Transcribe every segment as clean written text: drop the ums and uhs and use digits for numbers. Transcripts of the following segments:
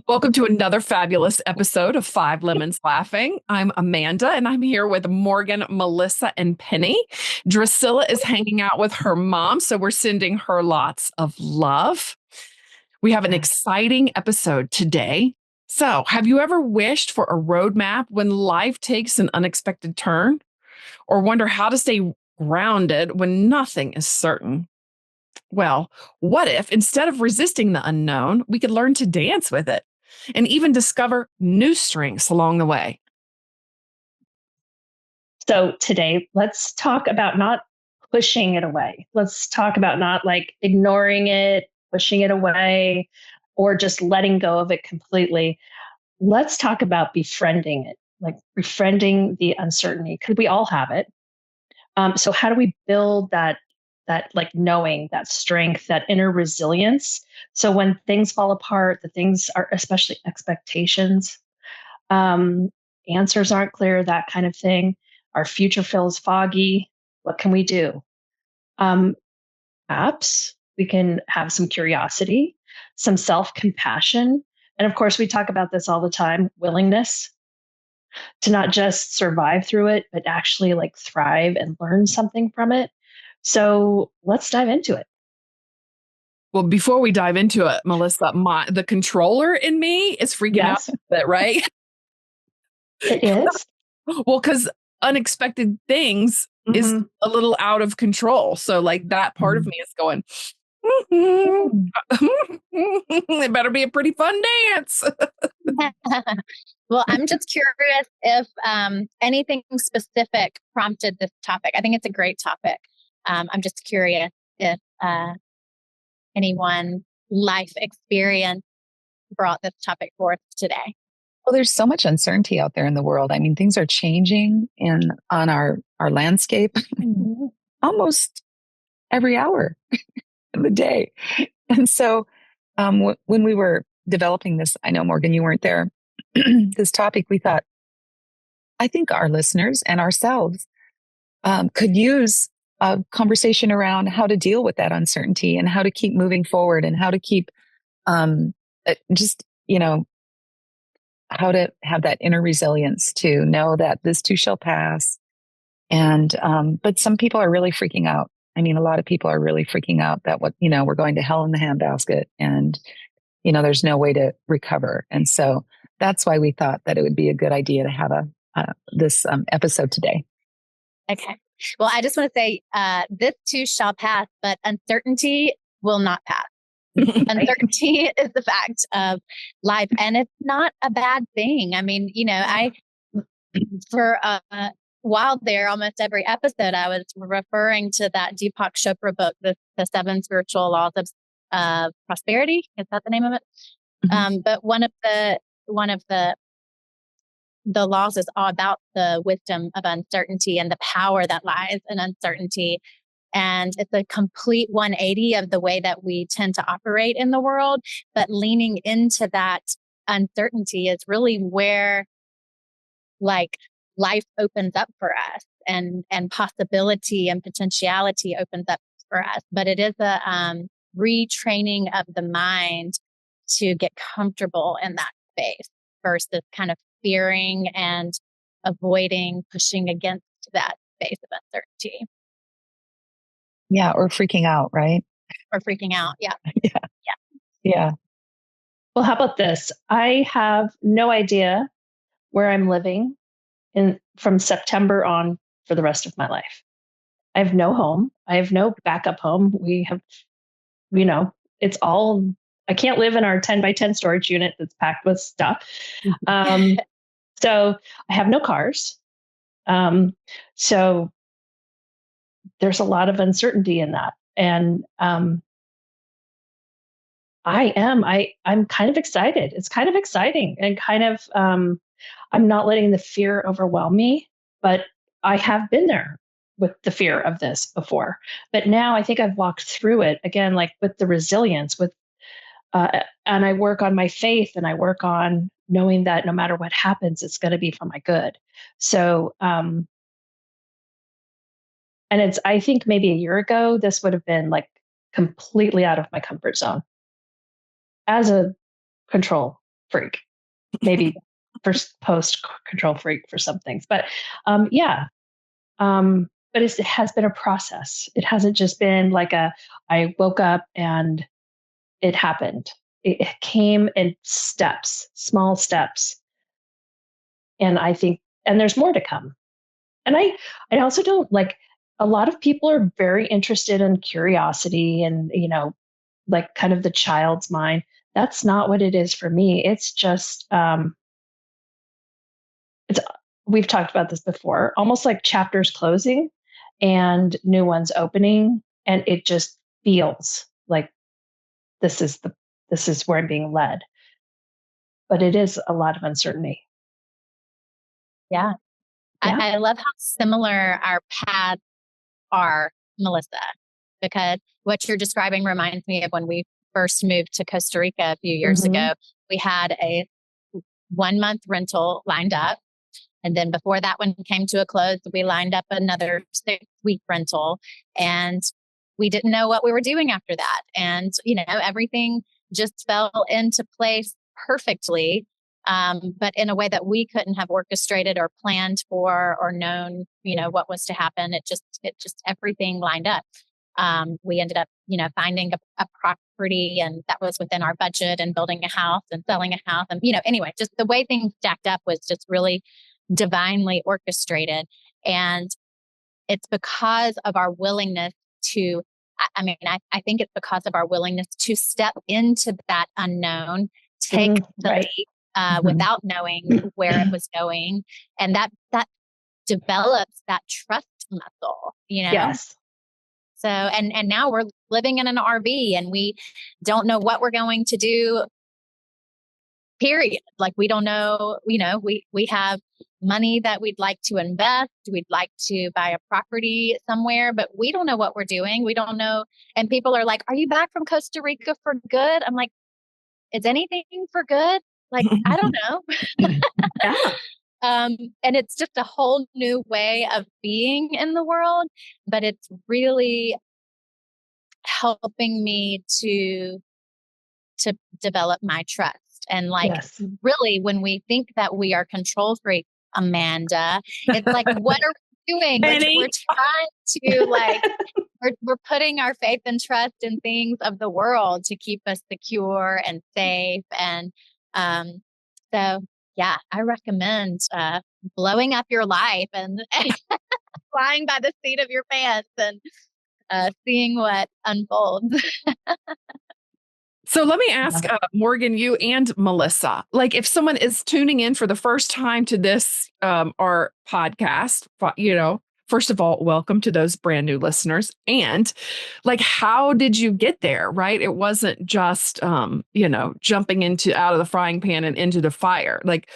Welcome to another fabulous episode of Five Lemons Laughing. I'm Amanda, and I'm here with Morgan, Melissa, and Penny. Drusilla is hanging out with her mom, so we're sending her lots of love. We have an exciting episode today. So, have you ever wished for a roadmap when life takes an unexpected turn? Or wonder how to stay grounded when nothing is certain? Well, what if instead of resisting the unknown, we could learn to dance with it and even discover new strengths along the way? So today, let's talk about not pushing it away. Let's talk about not like ignoring it, pushing it away, or just letting go of it completely. Let's talk about befriending it, like befriending the uncertainty, because we all have it. So how do we build that like knowing, that strength, that inner resilience? So when things fall apart, the things are especially expectations, um, answers aren't clear, that kind of thing. Our future feels foggy. What can we do? Um, Apps, we can have some curiosity, some self compassion. And of course, we talk about this all the time, willingness to not just survive through it, but actually like thrive and learn something from it. So let's dive into it. Well, before we dive into it, Melissa, the controller in me is freaking out Yes, a bit, right? it is. Well, because unexpected things is Mhm. a little out of control. So, like, that part of me is going, it better be a pretty fun dance. Well, I'm just curious if anything specific prompted this topic. I think it's a great topic. I'm just curious if anyone life experience brought this topic forth today. Well, there's so much uncertainty out there in the world. I mean, things are changing on our landscape almost every hour of the day. And so when we were developing this, I know, Morgan, you weren't there, this topic, we thought, I think our listeners and ourselves could use a conversation around how to deal with that uncertainty and how to keep moving forward and how to keep just, how to have that inner resilience to know that this too shall pass. And, but some people are really freaking out. I mean, a lot of people are really freaking out that we're going to hell in the handbasket and, there's no way to recover. And so that's why we thought that it would be a good idea to have this episode today. Okay. Well, I just want to say, this too shall pass, but uncertainty will not pass. Uncertainty is the fact of life, and it's not a bad thing. I mean, for a while there, almost every episode, I was referring to that Deepak Chopra book, the Seven Spiritual Laws of Prosperity. Is that the name of it? Mm-hmm. But one of the laws is all about the wisdom of uncertainty and the power that lies in uncertainty. And it's a complete 180 of the way that we tend to operate in the world. But leaning into that uncertainty is really where like life opens up for us and possibility and potentiality opens up for us. But it is a retraining of the mind to get comfortable in that space versus kind of fearing and avoiding pushing against that space of uncertainty. Yeah. Or freaking out, right? Or freaking out. Yeah. Yeah. Yeah. Yeah. Well, how about this? I have no idea where I'm living from September on for the rest of my life. I have no home. I have no backup home. We have, it's all, I can't live in our 10 by 10 storage unit that's packed with stuff. So I have no cars. So there's a lot of uncertainty in that. And I'm kind of excited. It's kind of exciting and kind of, I'm not letting the fear overwhelm me, but I have been there with the fear of this before. But now I think I've walked through it again, like with the resilience, and I work on my faith and I work on knowing that no matter what happens, it's going to be for my good. So, and I think maybe a year ago, this would have been like completely out of my comfort zone. as a control freak, maybe first post control freak for some things, but yeah. But it has been a process. It hasn't just been like I woke up and it happened. It came in steps, small steps. And I think, and there's more to come. And I also don't like, a lot of people are very interested in curiosity and, like kind of the child's mind. That's not what it is for me. It's just, it's, we've talked about this before, almost like chapters closing and new ones opening. And it just feels like this is where I'm being led. But it is a lot of uncertainty. Yeah. Yeah. I love how similar our paths are, Melissa, because what you're describing reminds me of when we first moved to Costa Rica a few years ago. We had a 1-month rental lined up. And then before that one came to a close, we lined up another 6-week rental, and we didn't know what we were doing after that. And, everything just fell into place perfectly. But in a way that we couldn't have orchestrated or planned for or known, what was to happen. It just everything lined up. We ended up, finding a property, and that was within our budget, and building a house and selling a house. And, anyway, just the way things stacked up was just really divinely orchestrated. And it's because of our willingness to, I think it's because of our willingness to step into that unknown, take the leap without knowing where it was going. And that develops that trust muscle, Yes. So, and now we're living in an RV, and we don't know what we're going to do, period. Like, we don't know, we have money that we'd like to invest. We'd like to buy a property somewhere, but we don't know what we're doing. We don't know. And people are like, "Are you back from Costa Rica for good?" I'm like, "Is anything for good? Like, I don't know." Yeah. And it's just a whole new way of being in the world, but it's really helping me to develop my trust. And really, when we think that we are control freak, Amanda, it's like, what are we doing? We're trying to we're putting our faith and trust in things of the world to keep us secure and safe. And so, yeah, I recommend blowing up your life and flying by the seat of your pants and seeing what unfolds. So let me ask Morgan, you and Melissa, like, if someone is tuning in for the first time to this, our podcast, first of all, welcome to those brand new listeners. And like, how did you get there? Right. It wasn't just, jumping out of the frying pan and into the fire. Like,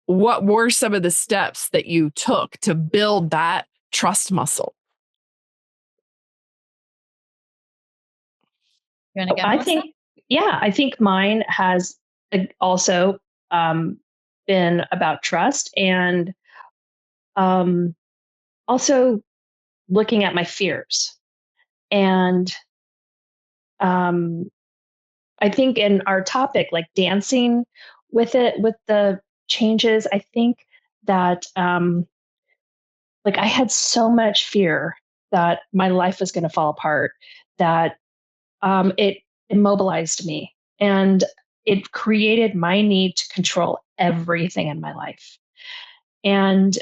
what were some of the steps that you took to build that trust muscle? You want to go, Melissa? I think mine has also been about trust, and also looking at my fears. And I think in our topic, like dancing with the changes, I think that like I had so much fear that my life was going to fall apart, that it immobilized me, and it created my need to control everything in my life. And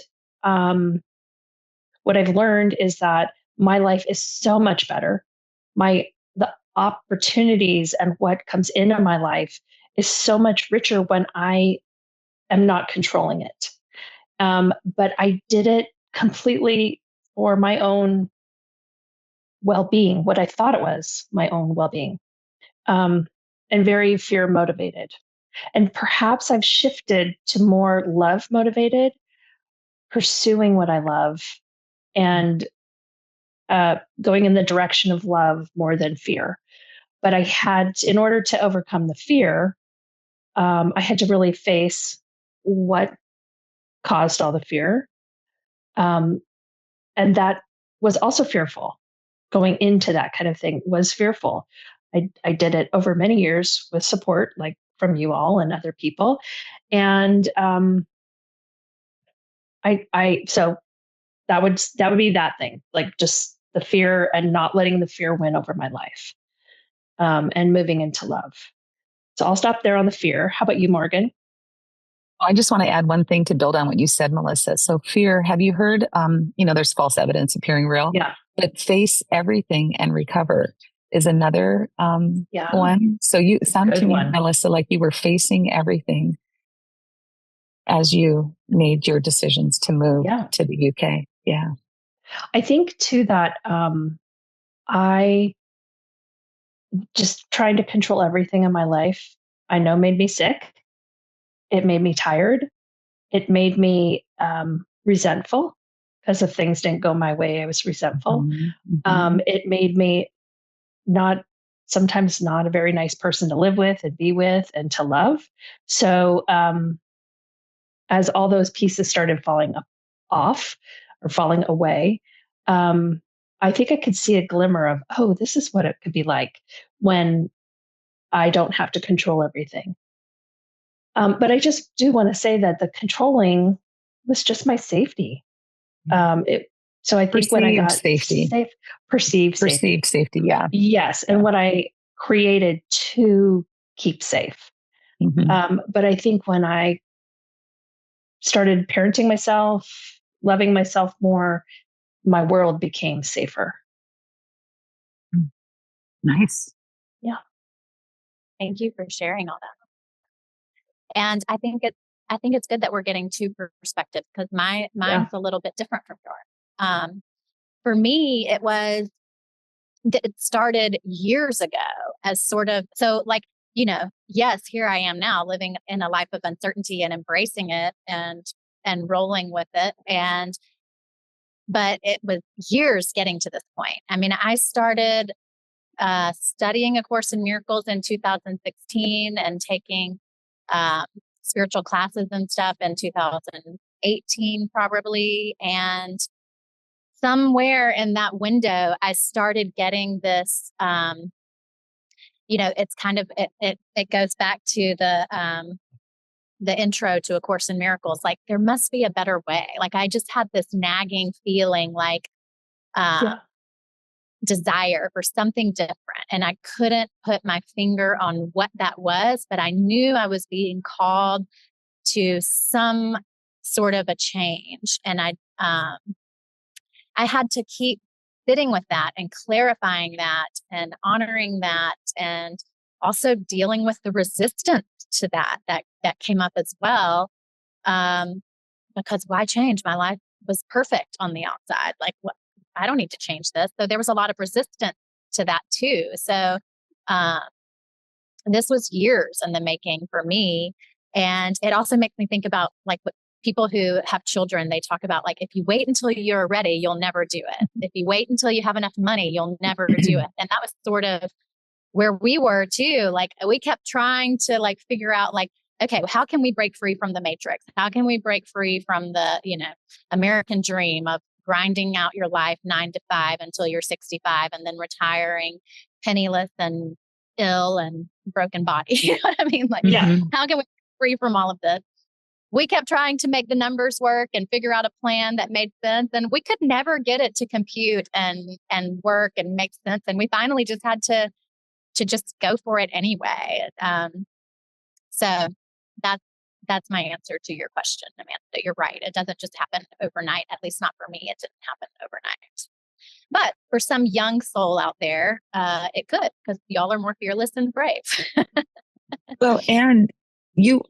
what I've learned is that my life is so much better. The opportunities and what comes into my life is so much richer when I am not controlling it. But I did it completely for my own well-being, what I thought it was my own well-being, and very fear motivated. And perhaps I've shifted to more love motivated, pursuing what I love, and going in the direction of love more than fear. But in order to overcome the fear, I had to really face what caused all the fear. And that was also fearful. Going into that kind of thing was fearful. I did it over many years with support, like from you all and other people. And so that would be that thing, like just the fear and not letting the fear win over my life, and moving into love. So I'll stop there on the fear. How about you, Morgan? I just want to add one thing to build on what you said, Melissa. So fear, have you heard, there's false evidence appearing real, Yeah. but face everything and recover is another one. So you sounded to me, Melissa, like you were facing everything as you made your decisions to move to the UK. Yeah. I think too that I just trying to control everything in my life, I know made me sick. It made me tired. It made me resentful because if things didn't go my way, I was resentful. It made me sometimes not a very nice person to live with and be with and to love. So as all those pieces started falling off or falling away, I think I could see a glimmer of, oh, this is what it could be like when I don't have to control everything. But I just do want to say that the controlling was just my safety. So I think when I got safety, perceived safety, yeah, yes, and what I created to keep safe. But I think when I started parenting myself, loving myself more, my world became safer. Nice. Yeah. Thank you for sharing all that. And I think it's good that we're getting two perspectives because mine's a little bit different from yours. For me, it started years ago as sort of, so like, yes, here I am now living in a life of uncertainty and embracing it and rolling with it. But it was years getting to this point. I mean, I started studying A Course in Miracles in 2016 and taking spiritual classes and stuff in 2018, probably. And somewhere in that window, I started getting this, it's kind of, it goes back to the intro to A Course in Miracles. Like, there must be a better way. Like, I just had this nagging feeling like, desire for something different. And I couldn't put my finger on what that was, but I knew I was being called to some sort of a change. And I had to keep sitting with that and clarifying that and honoring that and also dealing with the resistance to that came up as well. Because why change? My life was perfect on the outside. Like, what? I don't need to change this. So there was a lot of resistance to that too. So this was years in the making for me. And it also makes me think about like what people who have children, they talk about like, if you wait until you're ready, you'll never do it. If you wait until you have enough money, you'll never do it. And that was sort of where we were too. Like, we kept trying to like figure out like, okay, how can we break free from the matrix? How can we break free from the, American dream of grinding out your life 9 to 5 until you're 65 and then retiring penniless and ill and broken body. You know what I mean? Like, how can we break free from all of this? We kept trying to make the numbers work and figure out a plan that made sense. And we could never get it to compute and work and make sense. And we finally just had to just go for it anyway. So that's my answer to your question, Amanda. You're right. It doesn't just happen overnight. At least not for me. It didn't happen overnight. But for some young soul out there, it could, because y'all are more fearless and brave. Well, and you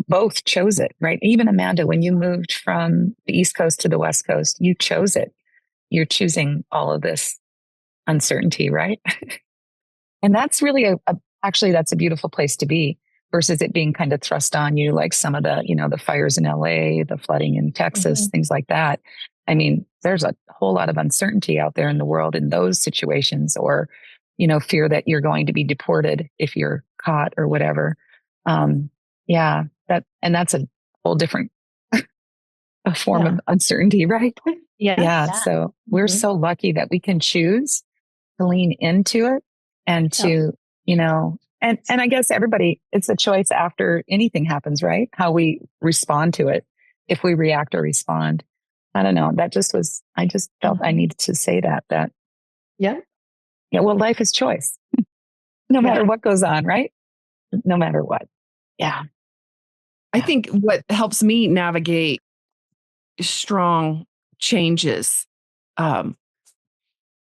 both chose it, right? Even Amanda, when you moved from the East Coast to the West Coast, you chose it. You're choosing all of this uncertainty, right? And that's really actually, that's a beautiful place to be versus it being kind of thrust on you, like some of the, the fires in LA, the flooding in Texas, things like that. I mean, there's a whole lot of uncertainty out there in the world in those situations, or, fear that you're going to be deported if you're caught or whatever. That's a whole different a form of uncertainty, right? Yeah. So we're so lucky that we can choose to lean into it and to And I guess everybody, it's a choice after anything happens, right? How we respond to it, if we react or respond. I don't know. I just felt I needed to say that, Yeah. yeah, well, life is choice, no matter what goes on, right? No matter what. Yeah. I think what helps me navigate strong changes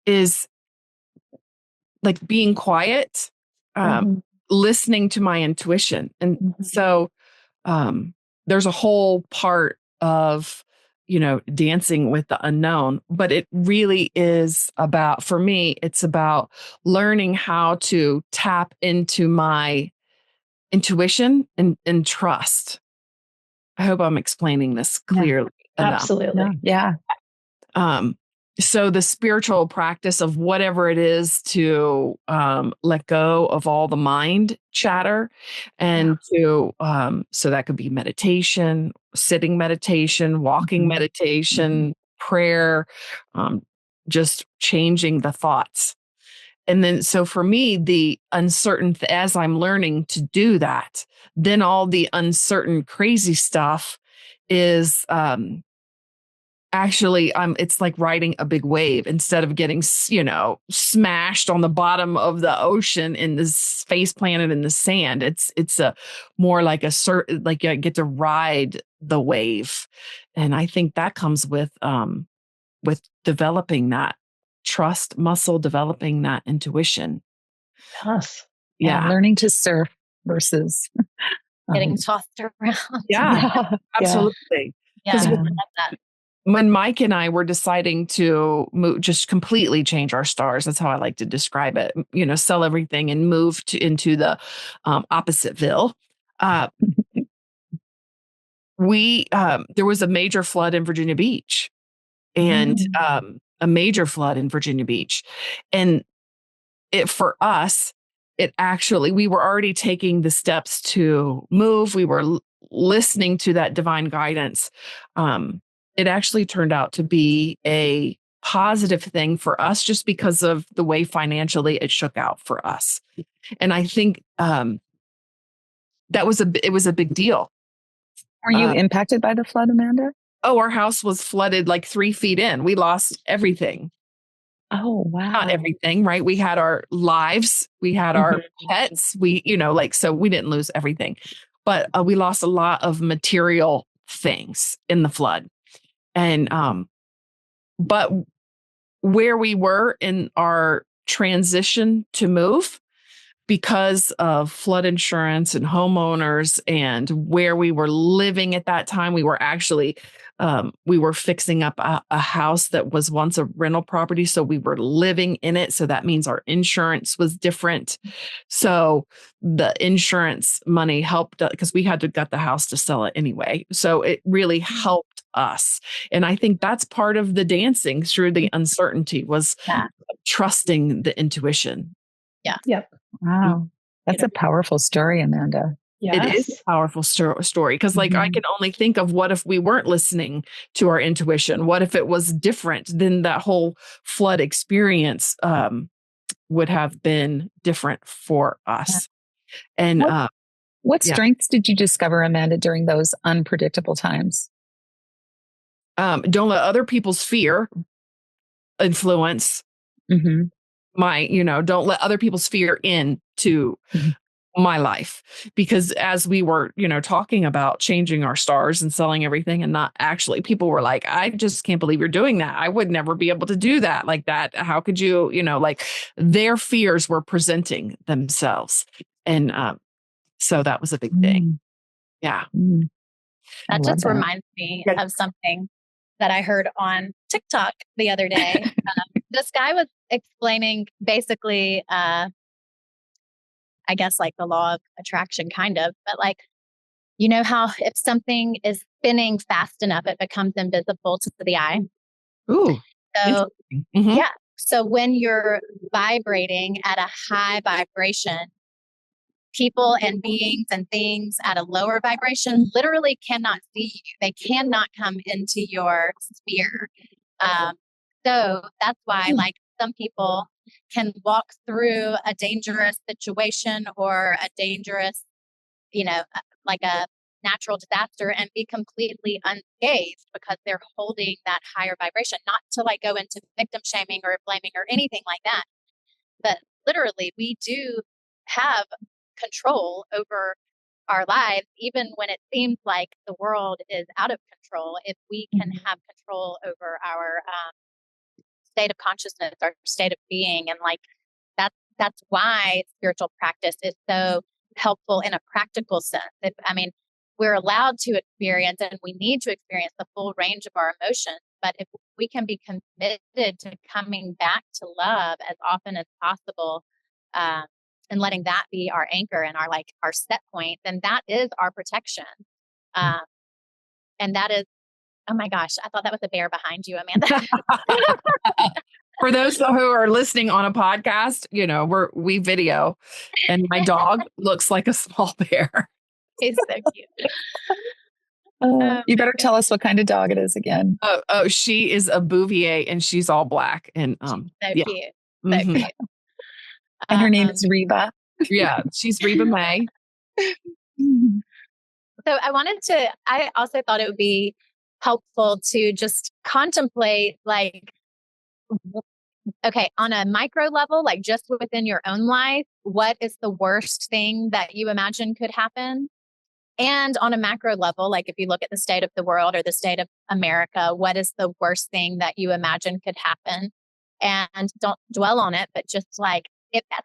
is like being quiet, listening to my intuition. And so there's a whole part of, dancing with the unknown, but it really is about, for me, it's about learning how to tap into my intuition and trust. I hope I'm explaining this clearly enough. Absolutely. Yeah. So the spiritual practice of whatever it is to let go of all the mind chatter and to so that could be meditation, sitting meditation, walking meditation, prayer, just changing the thoughts. And then, so for me, the uncertain, as I'm learning to do that, then all the uncertain, crazy stuff is actually, it's like riding a big wave instead of getting, smashed on the bottom of the ocean in this face planted in the sand. It's a more like like you get to ride the wave. And I think that comes with developing that trust muscle, developing that intuition. Yes. Yeah. And learning to surf versus getting tossed around. Yeah, absolutely. Because when Mike and I were deciding to move, just completely change our stars, that's how I like to describe it, sell everything and move into the oppositeville. There was a major flood in Virginia Beach and a major flood in Virginia Beach. And for us, we were already taking the steps to move. We were listening to that divine guidance. It actually turned out to be a positive thing for us just because of the way financially it shook out for us. And I think it was a big deal. Were you impacted by the flood, Amanda? Oh, our house was flooded like 3 feet in. We lost everything. Oh, wow. Not everything, right? We had our lives, we had our pets, so we didn't lose everything, but we lost a lot of material things in the flood. And, but where we were in our transition to move, because of flood insurance and homeowners and where we were living at that time, we were actually we were fixing up a house that was once a rental property. So we were living in it. So that means our insurance was different. So the insurance money helped because we had to gut the house to sell it anyway. So it really helped us. And I think that's part of the dancing through the uncertainty was trusting the intuition. Yeah. Yep. Wow. That's a powerful story, Amanda. Yes. It is a powerful story because I can only think of what if we weren't listening to our intuition? What if it was different? Then that whole flood experience would have been different for us. And what strengths did you discover, Amanda, during those unpredictable times? Don't let other people's fear influence my, don't let other people's fear into my life. Because as we were, talking about changing our stars and selling everything and not actually, people were like, I just can't believe you're doing that. I would never be able to do that like that. How could you, like their fears were presenting themselves. And so that was a big thing. Yeah. That just reminds me of something that I heard on TikTok the other day. This guy was explaining basically, I guess like the law of attraction kind of, but like, how if something is spinning fast enough, it becomes invisible to the eye. Ooh. So, yeah. So when you're vibrating at a high vibration, people and beings and things at a lower vibration literally cannot see you. They cannot come into your sphere. So that's why, like, some people can walk through a dangerous situation or a dangerous, like a natural disaster and be completely unscathed because they're holding that higher vibration, not to like go into victim shaming or blaming or anything like that. But literally, we do have control over our lives, even when it seems like the world is out of control. If we can have control over our state of consciousness, our state of being, and like that's why spiritual practice is so helpful in a practical sense. We're allowed to experience and we need to experience the full range of our emotions. But if we can be committed to coming back to love as often as possible, and letting that be our anchor and our set point, then that is our protection. And that is, oh my gosh, I thought that was a bear behind you, Amanda. For those who are listening on a podcast, we video, and my dog looks like a small bear. He's so cute. You better tell us what kind of dog it is again. Oh, she is a Bouvier, and she's all black, and so yeah. cute. So Mhm. cute. And her name is Reba. Yeah, she's Reba May. So I also thought it would be helpful to just contemplate, like, okay, on a micro level, like just within your own life, what is the worst thing that you imagine could happen? And on a macro level, like if you look at the state of the world or the state of America, what is the worst thing that you imagine could happen? And don't dwell on it, but just like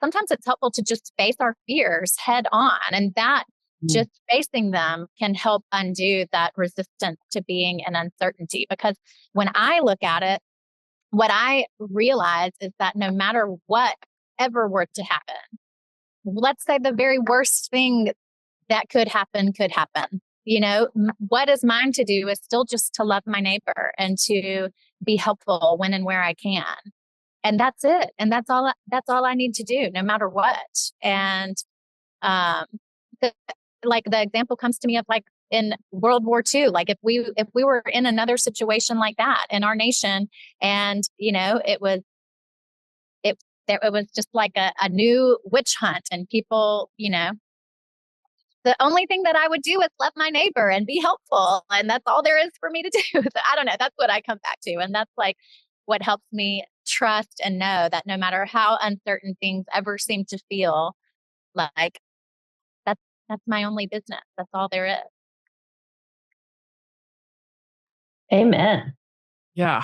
sometimes it's helpful to just face our fears head on. And that just facing them can help undo that resistance to being in uncertainty. Because when I look at it, what I realize is that no matter what ever were to happen, let's say the very worst thing that could happen. What is mine to do is still just to love my neighbor and to be helpful when and where I can. And that's it. And that's all I need to do, no matter what. And the example comes to me of like in World War II, like if we were in another situation like that in our nation, and it was just like a new witch hunt, and people, the only thing that I would do is love my neighbor and be helpful. And that's all there is for me to do. So I don't know. That's what I come back to. And that's like what helps me trust and know that no matter how uncertain things ever seem to feel, like that's my only business. That's all there is. Amen. Yeah.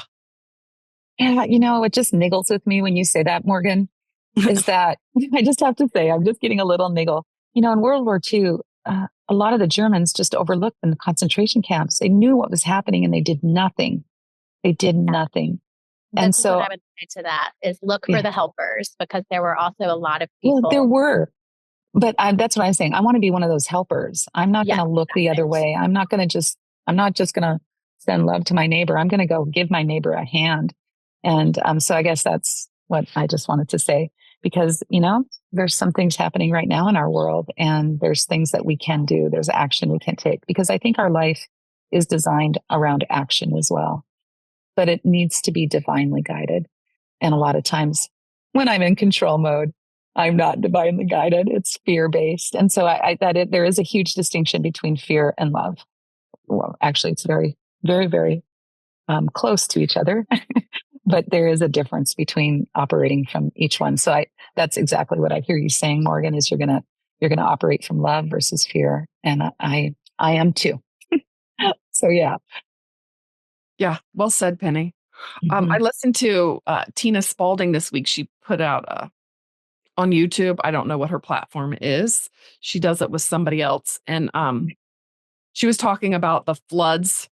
Yeah, it just niggles with me when you say that, Morgan, is that I just have to say, I'm just getting a little niggle. In World War II, a lot of the Germans just overlooked in the concentration camps. They knew what was happening and they did nothing. They did nothing. And so what I would say to that is look for the helpers, because there were also a lot of people. Well, there were. But that's what I'm saying. I want to be one of those helpers. I'm not going to look the other way. I'm not just going to send love to my neighbor. I'm going to go give my neighbor a hand. And so I guess that's what I just wanted to say, because, there's some things happening right now in our world, and there's things that we can do. There's action we can take, because I think our life is designed around action as well, but it needs to be divinely guided. And a lot of times when I'm in control mode, I'm not divinely guided. It's fear-based. And so there is a huge distinction between fear and love. Well, actually, it's very, very, very close to each other, but there is a difference between operating from each one. So that's exactly what I hear you saying, Morgan, is you're going to operate from love versus fear. And I am too. So yeah. Yeah. Well said, Penny. I listened to Tina Spalding this week. She put out on YouTube. I don't know what her platform is. She does it with somebody else. And she was talking about the floods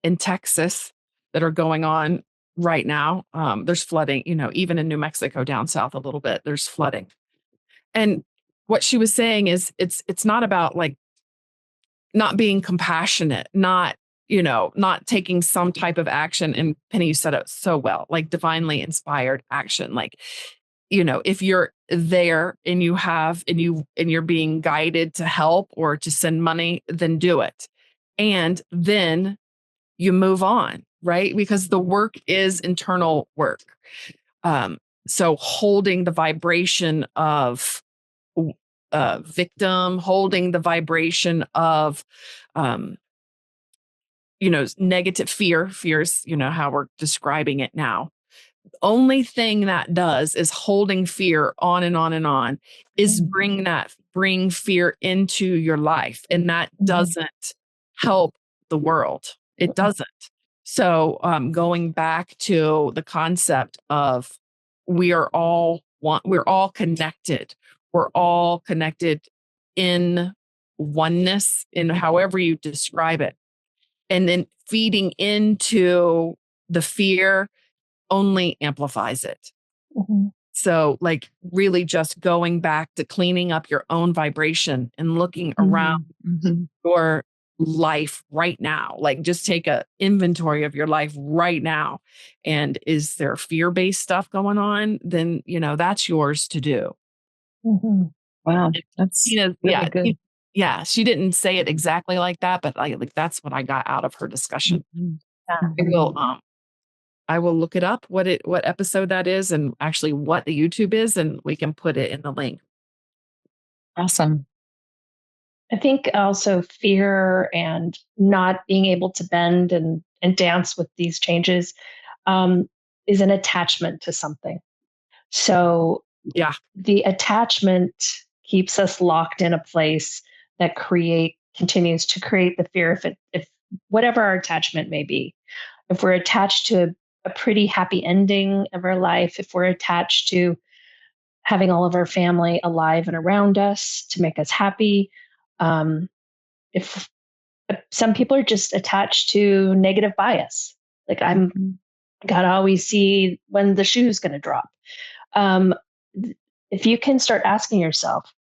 in Texas that are going on right now. There's flooding, even in New Mexico down south a little bit, there's flooding. And what she was saying is it's not about like not being compassionate, not taking some type of action. And Penny, you said it so well, like divinely inspired action. Like, if you're there and you're being guided to help or to send money, then do it. And then you move on, right? Because the work is internal work. So holding the vibration of victim, holding the vibration of, negative fears, how we're describing it now. Only thing that does is holding fear on and on and on is bring fear into your life. And that doesn't help the world. It doesn't. So going back to the concept of we're all connected. We're all connected in oneness, in however you describe it. And then feeding into the fear only amplifies it. So like really just going back to cleaning up your own vibration and looking around your life right now. Like just take a inventory of your life right now. And is there fear-based stuff going on? Then, that's yours to do. Wow. That's really good. She didn't say it exactly like that, but that's what I got out of her discussion. I will look it up, what episode that is, and actually what the YouTube is, and we can put it in the link. Awesome. I think also fear and not being able to bend and dance with these changes is an attachment to something. So the attachment keeps us locked in a place that continues to create the fear if whatever our attachment may be. If we're attached to a pretty happy ending of our life, if we're attached to having all of our family alive and around us to make us happy, if some people are just attached to negative bias, like I'm gotta always see when the shoe's going to drop. If you can start asking yourself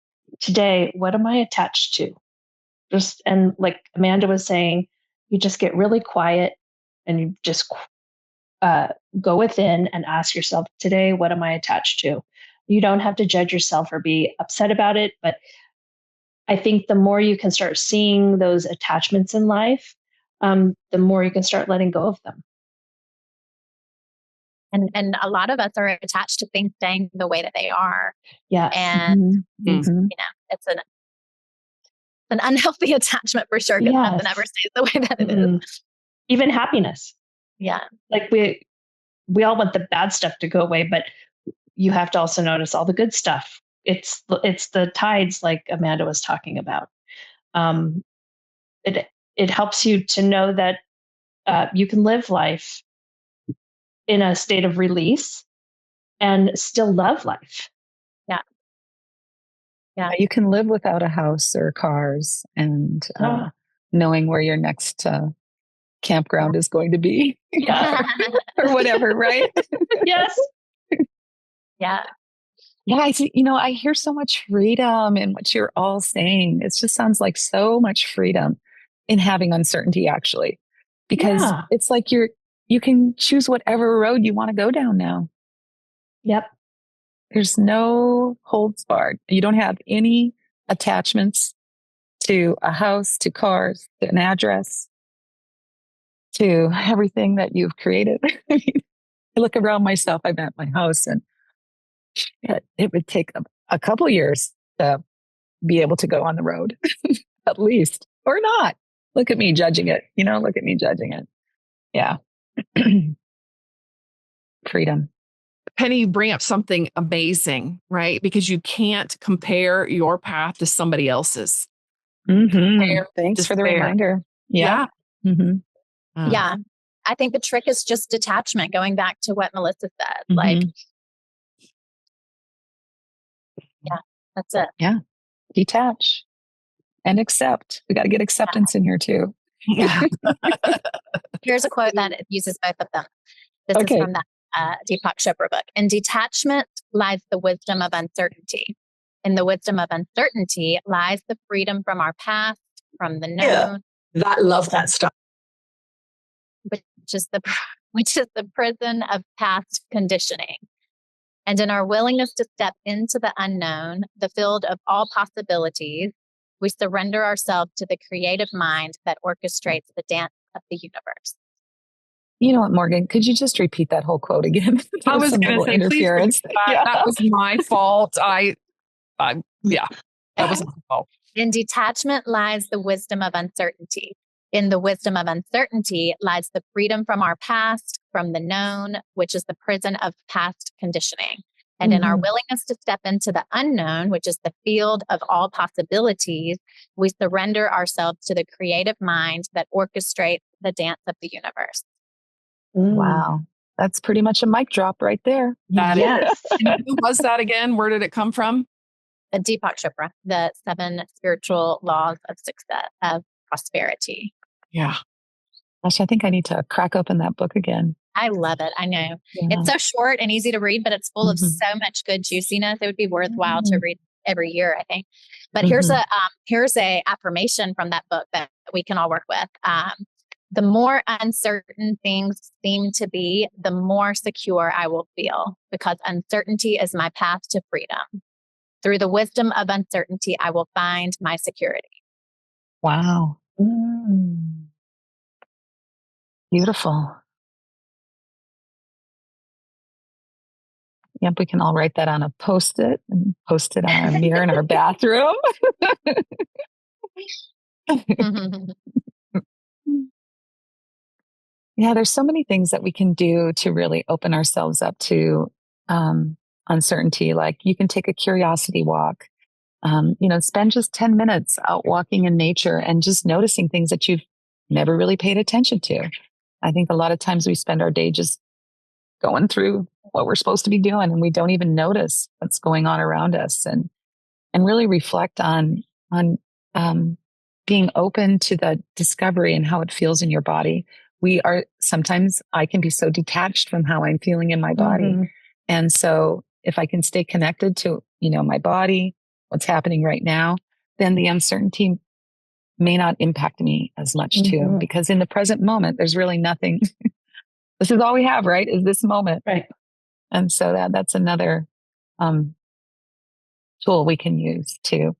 today, what am I attached to? And like Amanda was saying, you just get really quiet and you just go within and ask yourself today, what am I attached to? You don't have to judge yourself or be upset about it, but I think the more you can start seeing those attachments in life, the more you can start letting go of them. And a lot of us are attached to things staying the way that they are. Yes. And it's an unhealthy attachment for sure, because nothing ever stays the way that it is. Even happiness. Yeah. Like we all want the bad stuff to go away, but you have to also notice all the good stuff. It's the tides, like Amanda was talking about. It helps you to know that you can live life in a state of release and still love life. Yeah. You can live without a house or cars and knowing where your next campground is going to be or whatever, right? Yes. Yeah. Yeah, I hear so much freedom in what you're all saying. It just sounds like so much freedom in having uncertainty, actually, because it's like you can choose whatever road you want to go down now. Yep. There's no holds barred. You don't have any attachments to a house, to cars, to an address, to everything that you've created. I look around myself. I'm at my house, and it would take a couple years to be able to go on the road, at least, or not. Look at me judging it. Look at me judging it. Yeah. Freedom. Penny, you bring up something amazing, right? Because you can't compare your path to somebody else's. Thanks for the reminder. Yeah. Yeah. I think the trick is just detachment, going back to what Melissa said. Like, that's it. Yeah. Detach and accept. We got to get acceptance in here too. Here's a quote that uses both of them. This is from that Deepak Chopra book. In detachment lies the wisdom of uncertainty. In the wisdom of uncertainty lies the freedom from our past, from the known. I love that stuff. Which is the prison of past conditioning. And in our willingness to step into the unknown, the field of all possibilities, we surrender ourselves to the creative mind that orchestrates the dance of the universe. You know what, Morgan? Could you just repeat that whole quote again? I was going to say, please repeat that. Yeah. That was my fault. Yeah, that was my fault. In detachment lies the wisdom of uncertainty. In the wisdom of uncertainty lies the freedom from our past, from the known, which is the prison of past conditioning. And in our willingness to step into the unknown, which is the field of all possibilities, we surrender ourselves to the creative mind that orchestrates the dance of the universe. Wow. That's pretty much a mic drop right there. Yes. And who was that again? Where did it come from? Deepak Chopra, the 7 spiritual laws of success, of prosperity. Yeah. Gosh, I think I need to crack open that book again. I love it. I know. Yeah. It's so short and easy to read, but it's full of so much good juiciness. It would be worthwhile to read every year, I think. But here's a affirmation from that book that we can all work with. The more uncertain things seem to be, the more secure I will feel, because uncertainty is my path to freedom. Through the wisdom of uncertainty, I will find my security. Wow. Beautiful. Yep, we can all write that on a Post-it and post it on our mirror in our bathroom. Yeah, there's so many things that we can do to really open ourselves up to uncertainty. Like you can take a curiosity walk, spend just 10 minutes out walking in nature and just noticing things that you've never really paid attention to. I think a lot of times we spend our day just going through what we're supposed to be doing and we don't even notice what's going on around us, and really reflect on being open to the discovery and how it feels in your body. Sometimes I can be so detached from how I'm feeling in my body. And so if I can stay connected to, my body, what's happening right now, then the uncertainty may not impact me as much too, because in the present moment, there's really nothing. This is all we have, right? Is this moment. Right. And so that's another tool we can use to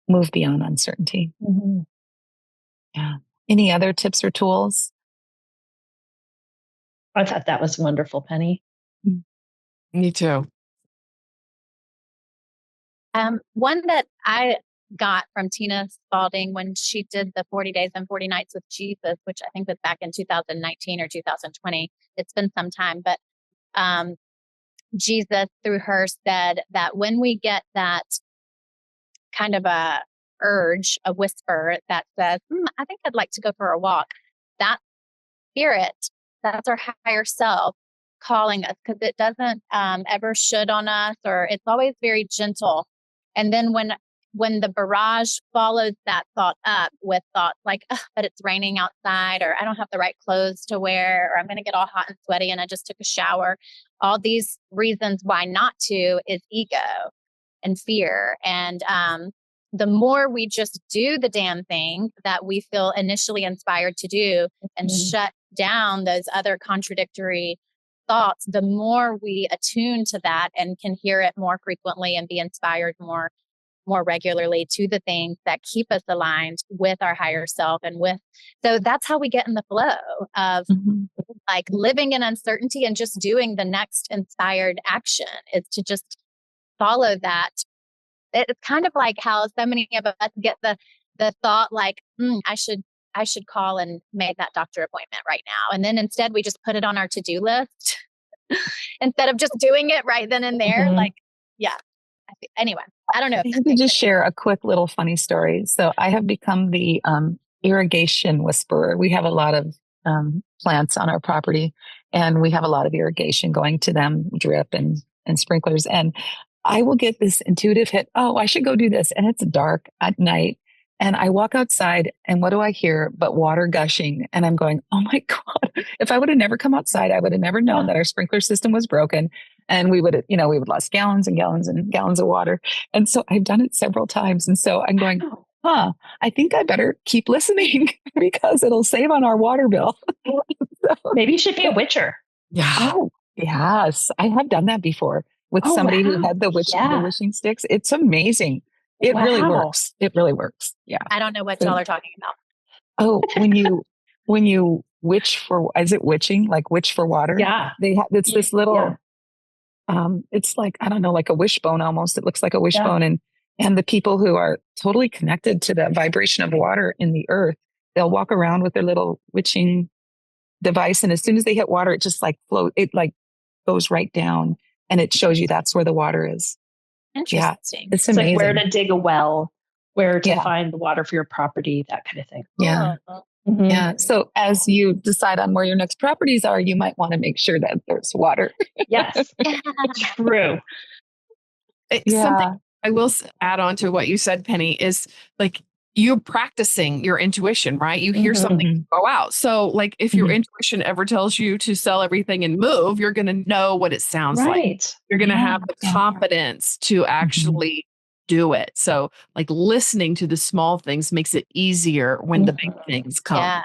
move beyond uncertainty. Yeah. Any other tips or tools? I thought that was wonderful, Penny. Me too. One that I got from Tina Spalding when she did the 40 days and 40 nights with Jesus, which I think was back in 2019 or 2020. It's been some time, but Jesus through her said that when we get that kind of a urge, a whisper that says, I think I'd like to go for a walk, that spirit, that's our higher self calling us, because it doesn't ever should on us, or it's always very gentle. And then when the barrage follows that thought up with thoughts like, but it's raining outside, or I don't have the right clothes to wear, or I'm going to get all hot and sweaty and I just took a shower. All these reasons why not to is ego and fear. And the more we just do the damn thing that we feel initially inspired to do and shut down those other contradictory thoughts, the more we attune to that and can hear it more frequently and be inspired more regularly to the things that keep us aligned with our higher self. So that's how we get in the flow of like living in uncertainty and just doing the next inspired action is to just follow that. It's kind of like how so many of us get the thought like, I should call and make that doctor appointment right now. And then instead we just put it on our to-do list instead of just doing it right then and there. Like, yeah. Anyway, I don't know. I have to just share a quick little funny story. So I have become the irrigation whisperer. We have a lot of plants on our property and we have a lot of irrigation going to them, drip and sprinklers. And I will get this intuitive hit. Oh, I should go do this. And it's dark at night. And I walk outside and what do I hear but water gushing? And I'm going, oh my God, if I would have never come outside, I would have never known that our sprinkler system was broken. And we would have lost gallons and gallons and gallons of water. And so I've done it several times. And so I'm going, I think I better keep listening because it'll save on our water bill. So, maybe you should be a witcher. Yeah. Oh, yes. I have done that before with somebody who had the wishing sticks. It's amazing. It really works. It really works. Yeah. I don't know what y'all are talking about. Oh, when when you witch for, is it witching? Like witch for water? Yeah. It's this little, Yeah. it's like, I don't know, like a wishbone almost. It looks like a wishbone. Yeah. And the people who are totally connected to the vibration of water in the earth, they'll walk around with their little witching device. And as soon as they hit water, it just like float, it like goes right down and it shows you that's where the water is. Yeah. Interesting. It's It's amazing. like where to dig a well, where to Yeah. find the water for your property, that kind of thing. Yeah. Mhm. Yeah. So as you decide on where your next properties are, you might want to make sure that there's water. Yes. True. Something I will add on to what you said, Penny, is like you're practicing your intuition, right? You hear something go out. So like if your intuition ever tells you to sell everything and move, you're going to know what it sounds like. Right. You're going to have the confidence to actually do it. So like listening to the small things makes it easier when the big things come. Yeah.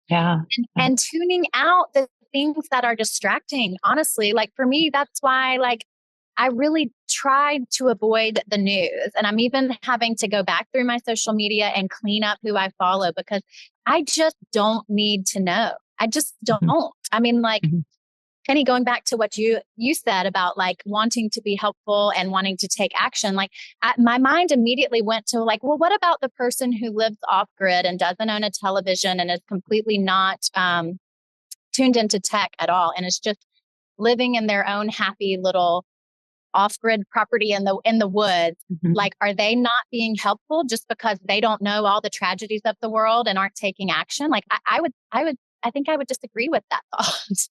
Yeah. And tuning out the things that are distracting. Honestly, like for me, that's why like I really tried to avoid the news. And I'm even having to go back through my social media and clean up who I follow because I just don't need to know. I just don't. I mean, like, Penny, going back to what you said about like wanting to be helpful and wanting to take action, like my mind immediately went to like, well, what about the person who lives off grid and doesn't own a television and is completely not tuned into tech at all and is just living in their own happy little off-grid property in the woods? Like, are they not being helpful just because they don't know all the tragedies of the world and aren't taking action? Like, I think I would disagree with that thought.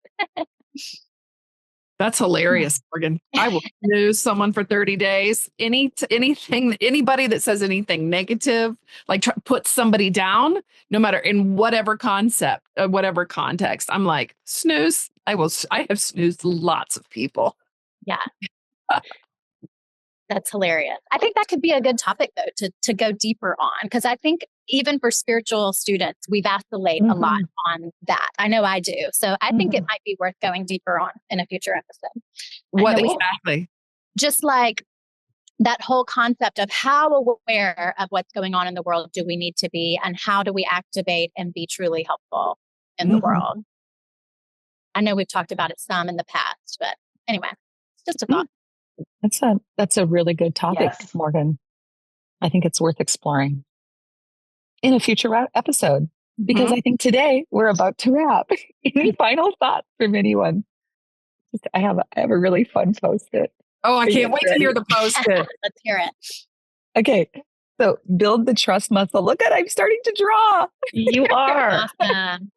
That's hilarious, Morgan. I will snooze someone for 30 days. Anybody that says anything negative, like put somebody down, no matter in whatever concept, whatever context, I'm like, snooze. I have snoozed lots of people. Yeah. That's hilarious. I think that could be a good topic though to go deeper on, because I think even for spiritual students, we vacillate a lot on that. I know I do. So I think it might be worth going deeper on in a future episode. What exactly? Just like that whole concept of how aware of what's going on in the world do we need to be, and how do we activate and be truly helpful in the world? I know we've talked about it some in the past, but anyway, it's just a thought. That's a really good topic, Morgan. I think it's worth exploring in a future episode, because I think today we're about to wrap. Any final thoughts from anyone? I have a really fun post-it. Oh, I can't wait to hear the post-it. Let's hear it. Okay. So build the trust muscle. I'm starting to draw. You are. Awesome.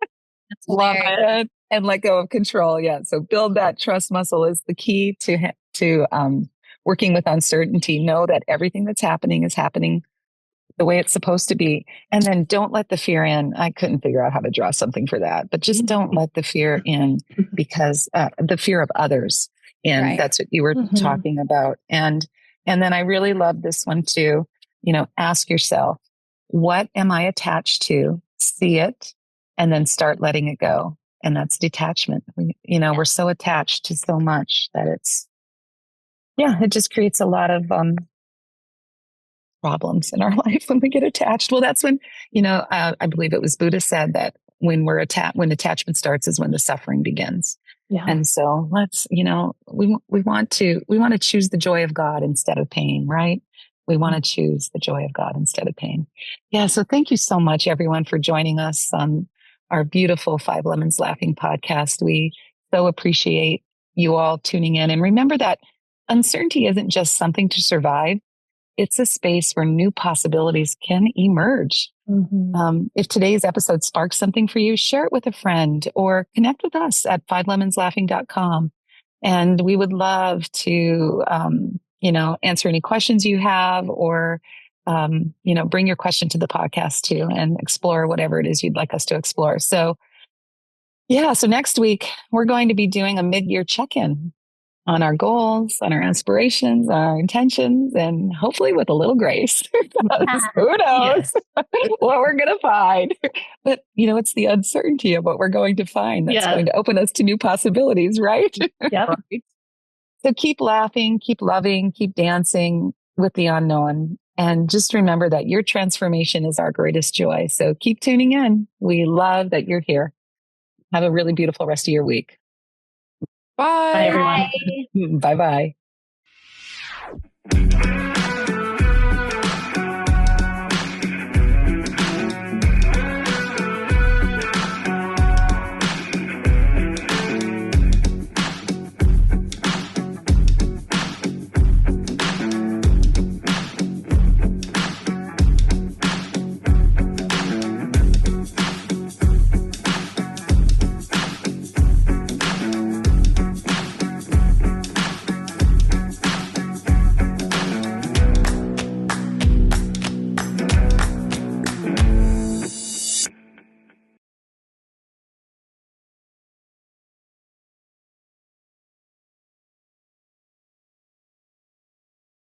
That's Love it. And let go of control. Yeah. So build that trust muscle is the key to working with uncertainty. Know that everything that's happening is happening the way it's supposed to be. And then don't let the fear in. I couldn't figure out how to draw something for that, but just don't let the fear in, because the fear of others. And that's what you were talking about. And then I really love this one too. Ask yourself, what am I attached to? See it, and then start letting it go. And that's detachment. We're so attached to so much that it just creates a lot of problems in our life when we get attached. Well, that's when, I believe it was Buddha said that when when attachment starts is when the suffering begins. Yeah. And so we want to choose the joy of God instead of pain, right? We want to choose the joy of God instead of pain. Yeah. So thank you so much, everyone, for joining us on our beautiful Five Lemons Laughing podcast. We so appreciate you all tuning in. And remember that uncertainty isn't just something to survive. It's a space where new possibilities can emerge. If today's episode sparks something for you, share it with a friend or connect with us at fivelemonslaughing.com. And we would love to, answer any questions you have, or, bring your question to the podcast too and explore whatever it is you'd like us to explore. So next week we're going to be doing a mid-year check-in on our goals, on our aspirations, on our intentions, and hopefully with a little grace. Who knows what we're going to find? But, it's the uncertainty of what we're going to find that's going to open us to new possibilities, right? Yeah. So keep laughing, keep loving, keep dancing with the unknown. And just remember that your transformation is our greatest joy. So keep tuning in. We love that you're here. Have a really beautiful rest of your week. Bye. Bye, everyone. Bye bye.